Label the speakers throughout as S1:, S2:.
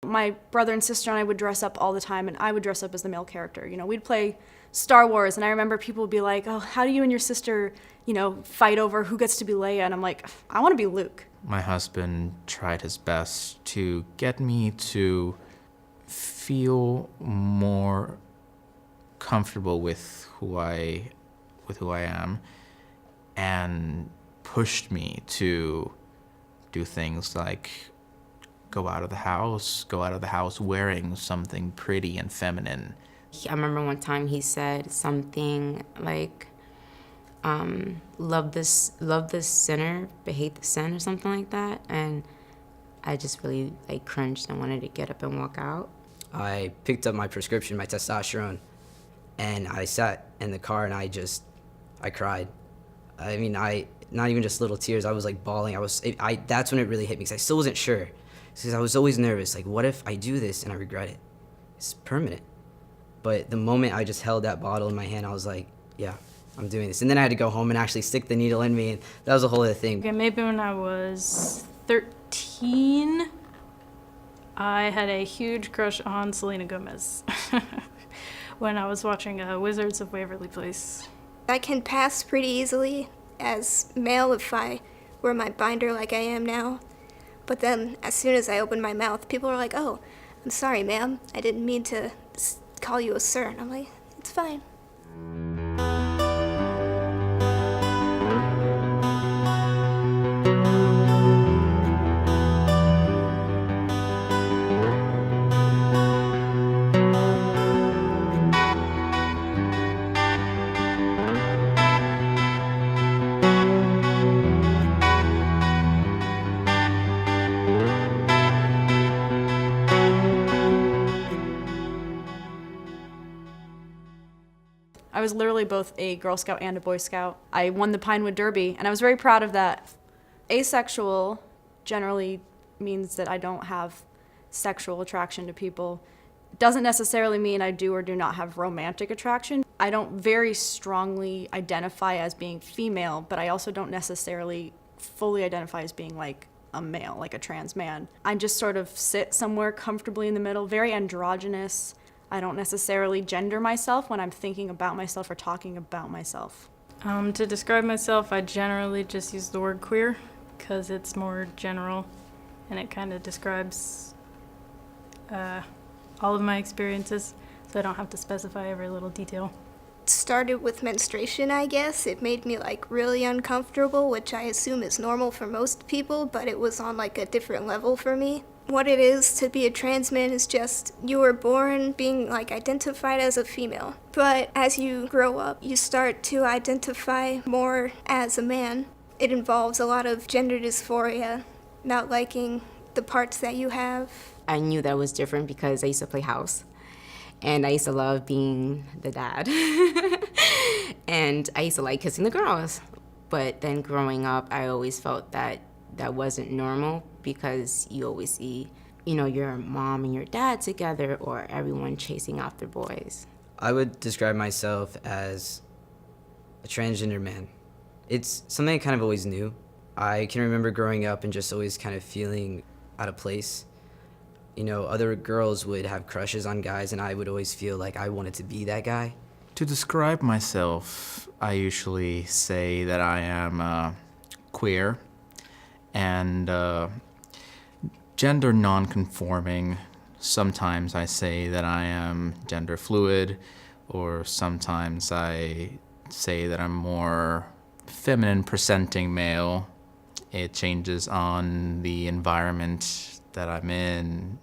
S1: My brother and sister and I would dress up all the time, and I would dress up as the male character. We'd play Star Wars, and I remember people would be like, oh, how do you and your sister, fight over who gets to be Leia? And I'm like, I want to be Luke.
S2: My husband tried his best to get me to feel more comfortable with who I am, and pushed me to do things like go out of the house wearing something pretty and feminine.
S3: I remember one time he said something like, love this sinner, but hate the sin, or something like that. And I just really cringed and wanted to get up and walk out.
S4: I picked up my prescription, my testosterone, and I sat in the car and I cried. I mean, not even just little tears, I was bawling. That's when it really hit me, because I still wasn't sure. Because I was always nervous, what if I do this and I regret it? It's permanent. But the moment I just held that bottle in my hand, I was like, yeah, I'm doing this. And then I had to go home and actually stick the needle in me, and that was a whole other thing.
S5: Okay, maybe when I was 13, I had a huge crush on Selena Gomez when I was watching Wizards of Waverly Place.
S6: I can pass pretty easily as male if I wear my binder like I am now. But then, as soon as I open my mouth, people are like, oh, I'm sorry, ma'am. I didn't mean to call you a sir. And I'm like, it's fine.
S1: I was literally both a Girl Scout and a Boy Scout. I won the Pinewood Derby, and I was very proud of that. Asexual generally means that I don't have sexual attraction to people. It doesn't necessarily mean I do or do not have romantic attraction. I don't very strongly identify as being female, but I also don't necessarily fully identify as being a male, like a trans man. I just sort of sit somewhere comfortably in the middle, very androgynous. I don't necessarily gender myself when I'm thinking about myself or talking about myself.
S5: To describe myself, I generally just use the word queer because it's more general and it kind of describes all of my experiences, so I don't have to specify every little detail.
S6: It started with menstruation, I guess. It made me really uncomfortable, which I assume is normal for most people, but it was on a different level for me. What it is to be a trans man is just you were born being identified as a female. But as you grow up, you start to identify more as a man. It involves a lot of gender dysphoria, not liking the parts that you have.
S3: I knew that was different because I used to play house. And I used to love being the dad. And I used to like kissing the girls. But then growing up, I always felt that wasn't normal, because you always see, your mom and your dad together, or everyone chasing after boys.
S4: I would describe myself as a transgender man. It's something I kind of always knew. I can remember growing up and just always kind of feeling out of place. Other girls would have crushes on guys, and I would always feel like I wanted to be that guy.
S2: To describe myself, I usually say that I am queer and gender non-conforming. Sometimes I say that I am gender fluid, or sometimes I say that I'm more feminine presenting male. It changes on the environment that I'm in.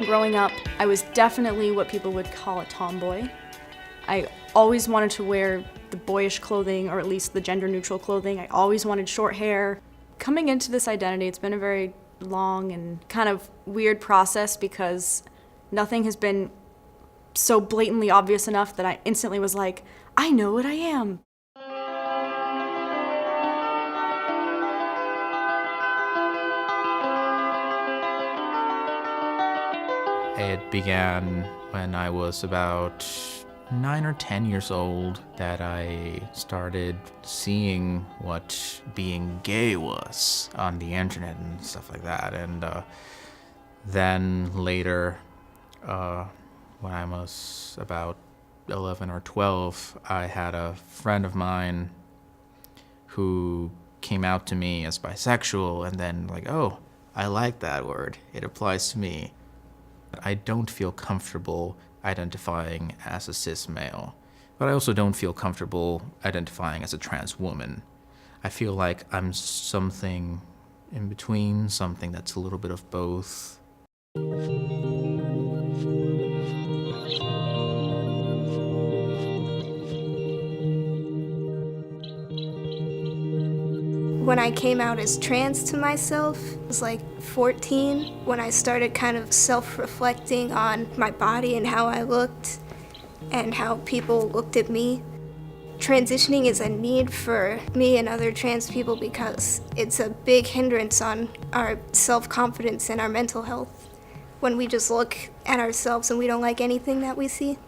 S1: Growing up, I was definitely what people would call a tomboy. I always wanted to wear the boyish clothing, or at least the gender-neutral clothing. I always wanted short hair. Coming into this identity, it's been a very long and kind of weird process, because nothing has been so blatantly obvious enough that I instantly was like, I know what I am.
S2: It began when I was about 9 or 10 years old that I started seeing what being gay was on the internet and stuff like that. And then later, when I was about 11 or 12, I had a friend of mine who came out to me as bisexual, and then like, oh, I like that word. It applies to me. I don't feel comfortable identifying as a cis male, but I also don't feel comfortable identifying as a trans woman. I feel like I'm something in between, something that's a little bit of both.
S6: When I came out as trans to myself, I was like 14 when I started kind of self-reflecting on my body and how I looked and how people looked at me. Transitioning is a need for me and other trans people because it's a big hindrance on our self-confidence and our mental health when we just look at ourselves and we don't like anything that we see.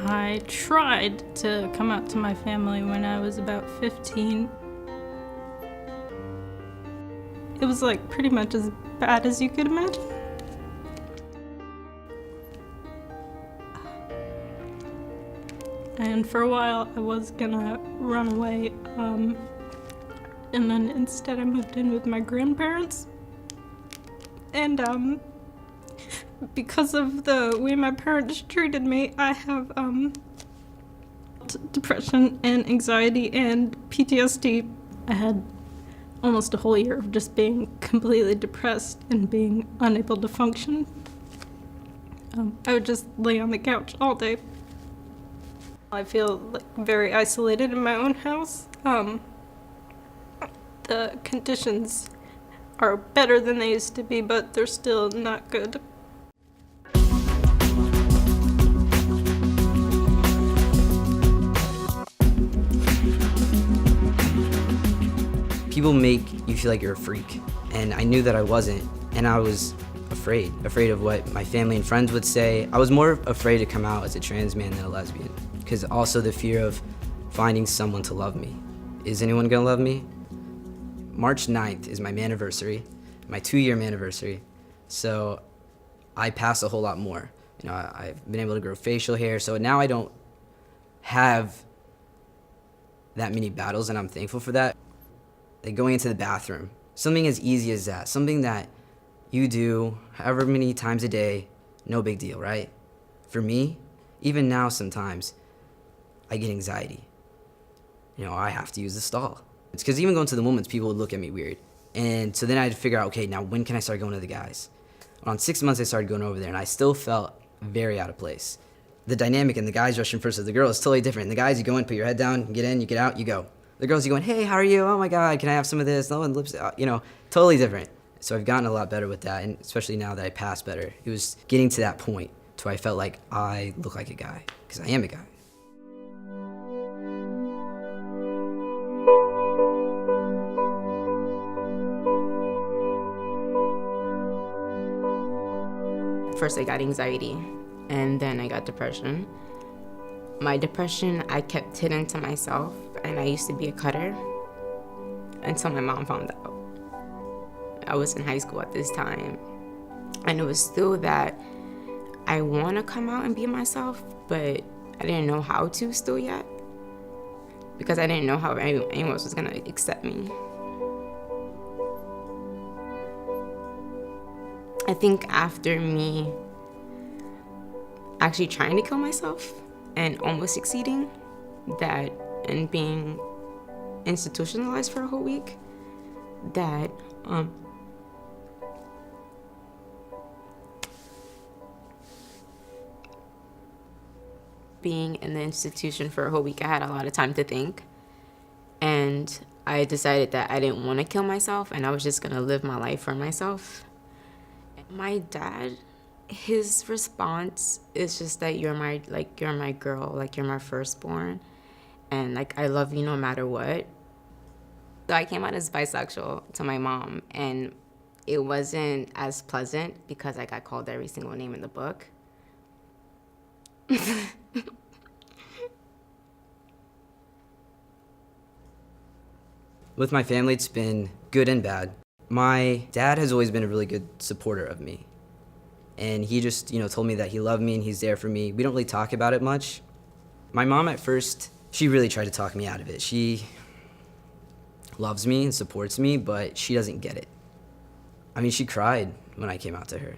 S5: I tried to come out to my family when I was about 15. It was like pretty much as bad as you could imagine. And for a while I was gonna run away, and then instead I moved in with my grandparents. And because of the way my parents treated me, I have depression and anxiety and PTSD. I had almost a whole year of just being completely depressed and being unable to function. I would just lay on the couch all day. I feel like very isolated in my own house. The conditions are better than they used to be, but they're still not good.
S4: People make you feel like you're a freak, and I knew that I wasn't, and I was afraid of what my family and friends would say. I was more afraid to come out as a trans man than a lesbian, because also the fear of finding someone to love me. Is anyone gonna love me? March 9th is my anniversary, my 2-year anniversary, so I pass a whole lot more. You know, I've been able to grow facial hair, so now I don't have that many battles, and I'm thankful for that. Like going into the bathroom, something as easy as that, something that you do however many times a day, no big deal, right? For me, even now sometimes, I get anxiety. You know, I have to use the stall. It's because even going to the women's, people would look at me weird. And so then I had to figure out, okay, now when can I start going to the guys? Around 6 months, I started going over there, and I still felt very out of place. The dynamic in the guys rushing first to the girls is totally different. The guys, you go in, put your head down, you get in, you get out, you go. The girls, you going, hey, how are you? Oh my God, can I have some of this? No, and lips, you know, totally different. So I've gotten a lot better with that, and especially now that I pass better. It was getting to that point to where I felt like I look like a guy, because I am a guy.
S3: First I got anxiety, and then I got depression. My depression, I kept hidden to myself, and I used to be a cutter until my mom found out. I was in high school at this time, and it was still that I want to come out and be myself, but I didn't know how to still yet, because I didn't know how anyone else was going to accept me. I think after me actually trying to kill myself and almost succeeding, that and being institutionalized for a whole week, that being in the institution for a whole week, I had a lot of time to think, and I decided that I didn't want to kill myself, and I was just gonna live my life for myself. My dad, his response is just that you're my girl, like you're my firstborn, and like I love you no matter what. So I came out as bisexual to my mom, and it wasn't as pleasant because I got called every single name in the book.
S4: With my family, it's been good and bad. My dad has always been a really good supporter of me. And he just, told me that he loved me and he's there for me. We don't really talk about it much. My mom at first, she really tried to talk me out of it. She loves me and supports me, but she doesn't get it. I mean, she cried when I came out to her.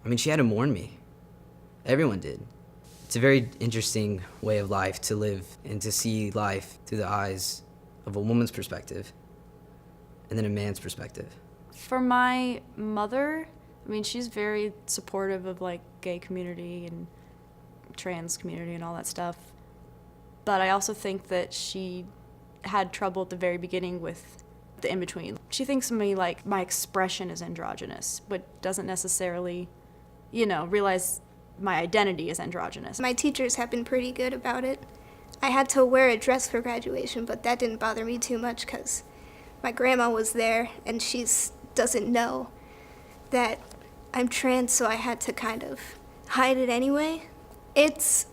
S4: I mean, she had to mourn me. Everyone did. It's a very interesting way of life to live and to see life through the eyes of a woman's perspective and then a man's perspective.
S1: For my mother, I mean, she's very supportive of like gay community and trans community and all that stuff. But I also think that she had trouble at the very beginning with the in-between. She thinks of me like my expression is androgynous, but doesn't necessarily, realize my identity is androgynous.
S6: My teachers have been pretty good about it. I had to wear a dress for graduation, but that didn't bother me too much because my grandma was there and she doesn't know that I'm trans, so I had to kind of hide it anyway. It's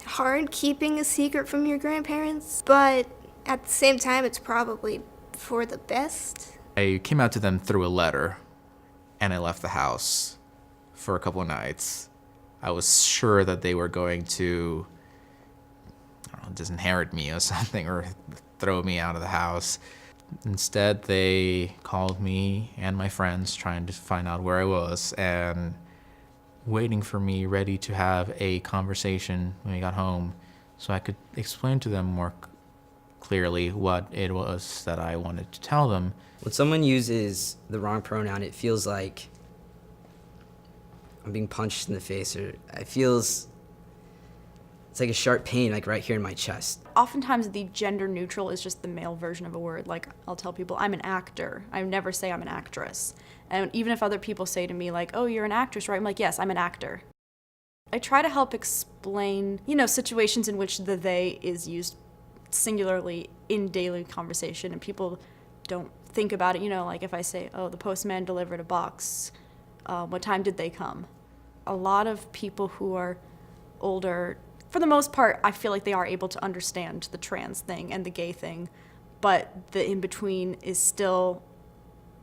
S6: hard keeping a secret from your grandparents, but at the same time, it's probably for the best.
S2: I came out to them through a letter, and I left the house for a couple of nights. I was sure that they were going to, I don't know, disinherit me or something, or throw me out of the house. Instead, they called me and my friends trying to find out where I was and waiting for me ready to have a conversation when we got home so I could explain to them more clearly what it was that I wanted to tell them.
S4: When someone uses the wrong pronoun, it feels like I'm being punched in the face, or it's like a sharp pain, like right here in my chest.
S1: Oftentimes the gender neutral is just the male version of a word. Like I'll tell people I'm an actor. I never say I'm an actress. And even if other people say to me like, oh, you're an actress, right? I'm like, yes, I'm an actor. I try to help explain, situations in which the they is used singularly in daily conversation and people don't think about it. Like if I say, oh, the postman delivered a box, what time did they come? A lot of people who are older, for the most part, I feel like they are able to understand the trans thing and the gay thing, but the in-between is still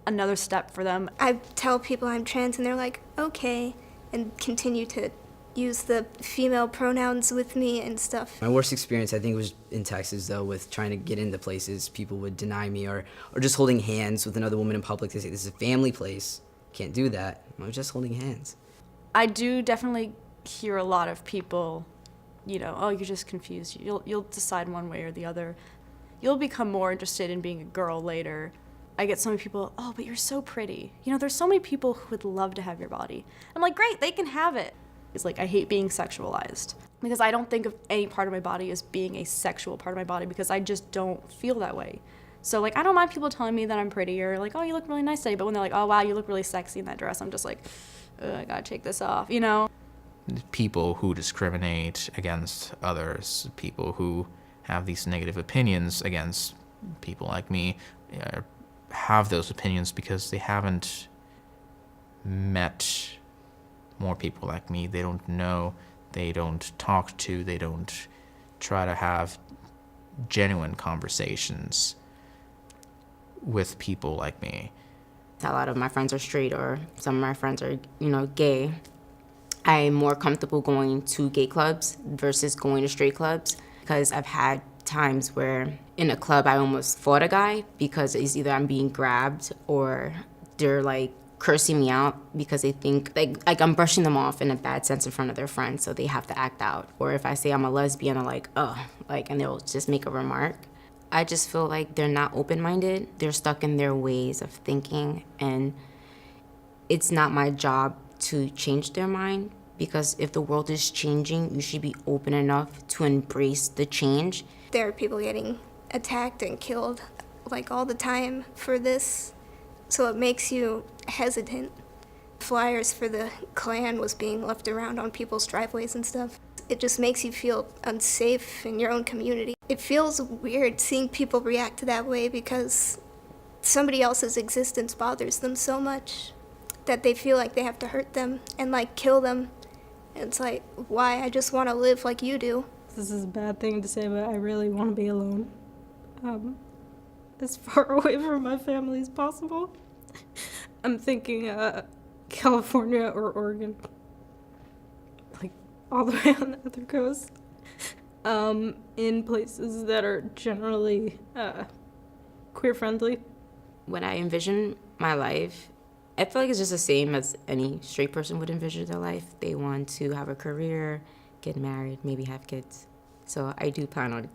S1: another step for them.
S6: I tell people I'm trans and they're like, okay, and continue to use the female pronouns with me and stuff.
S4: My worst experience, I think, was in Texas, though, with trying to get into places. People would deny me, or just holding hands with another woman in public. They say, this is a family place. Can't do that. I was just holding hands.
S1: I do definitely hear a lot of people, oh, you're just confused. You'll decide one way or the other. You'll become more interested in being a girl later. I get so many people, oh, but you're so pretty. There's so many people who would love to have your body. I'm like, great, they can have it. It's like, I hate being sexualized because I don't think of any part of my body as being a sexual part of my body because I just don't feel that way. So like, I don't mind people telling me that I'm pretty or like, oh, you look really nice today. But when they're like, oh, wow, you look really sexy in that dress, I'm just like, I gotta take this off,
S2: People who discriminate against others, people who have these negative opinions against people like me, have those opinions because they haven't met more people like me. They don't know, they don't talk to, they don't try to have genuine conversations with people like me.
S3: A lot of my friends are straight, or some of my friends are, gay. I'm more comfortable going to gay clubs versus going to straight clubs because I've had times where in a club I almost fought a guy because it's either I'm being grabbed or they're like cursing me out because they think like I'm brushing them off in a bad sense in front of their friends, so they have to act out. Or if I say I'm a lesbian, they're like, oh, and they'll just make a remark. I just feel like they're not open-minded. They're stuck in their ways of thinking, and it's not my job to change their mind, because if the world is changing, you should be open enough to embrace the change.
S6: There are people getting attacked and killed like all the time for this, so it makes you hesitant. Flyers for the Klan was being left around on people's driveways and stuff. It just makes you feel unsafe in your own community. It feels weird seeing people react that way because somebody else's existence bothers them so much that they feel like they have to hurt them and like kill them. And it's like, why? I just want to live like you do.
S5: This is a bad thing to say, but I really want to be alone. As far away from my family as possible. I'm thinking California or Oregon. Like, all the way on the other coast. In places that are generally queer friendly.
S3: When I envision my life, I feel like it's just the same as any straight person would envision their life. They want to have a career, get married, maybe have kids. So I do plan on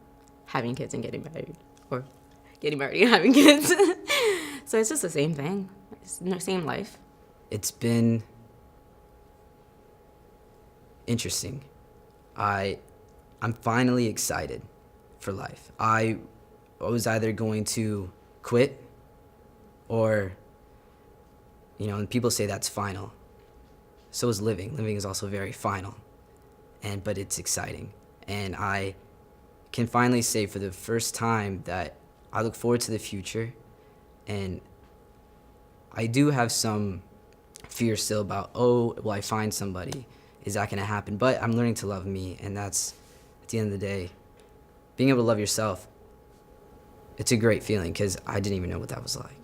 S3: having kids and getting married, or getting married and having kids. So it's just the same thing. It's the same life.
S4: It's been interesting. I'm finally excited for life. I was either going to quit or, and people say that's final. So is living. Living is also very final. But it's exciting. And I can finally say for the first time that I look forward to the future. And I do have some fear still about, will I find somebody? Is that going to happen? But I'm learning to love me, and that's, at the end of the day, being able to love yourself. It's a great feeling because I didn't even know what that was like.